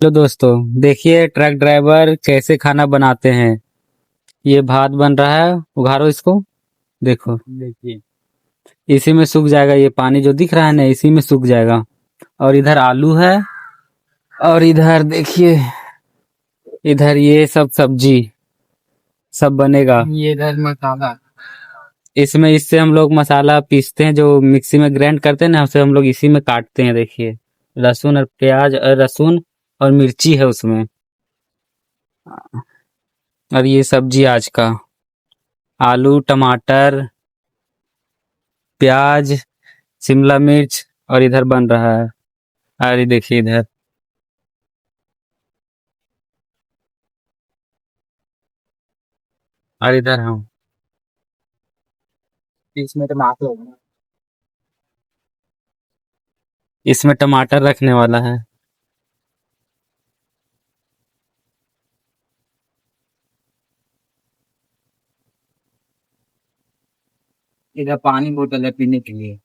Hello दोस्तों, देखिए truck driver कैसे खाना बनाते हैं। ये भात बन रहा है, उघाड़ो इसको। देखो, देखिए इसी में सूख जाएगा। ये पानी जो दिख रहा है ना, इसी में सूख जाएगा। और इधर आलू है, और इधर देखिए, इधर ये सब सब्जी सब बनेगा। ये इधर मसाला, इसमें इससे हम लोग मसाला पीसते हैं, जो मिक्सी में ग्राइंड करते हैं ना, उसे हम लोग इसी में काटते हैं। देखिए, लहसुन और प्याज और लहसुन और मिर्ची है उसमें। और ये सब्जी आज का आलू, टमाटर, प्याज, शिमला मिर्च, और इधर बन रहा है। अरे देखिए इधर, और इधर हम इसमें टमाटर होगा। इसमें टमाटर रखने वाला है। इधर पानी बोतल है पीने के लिए।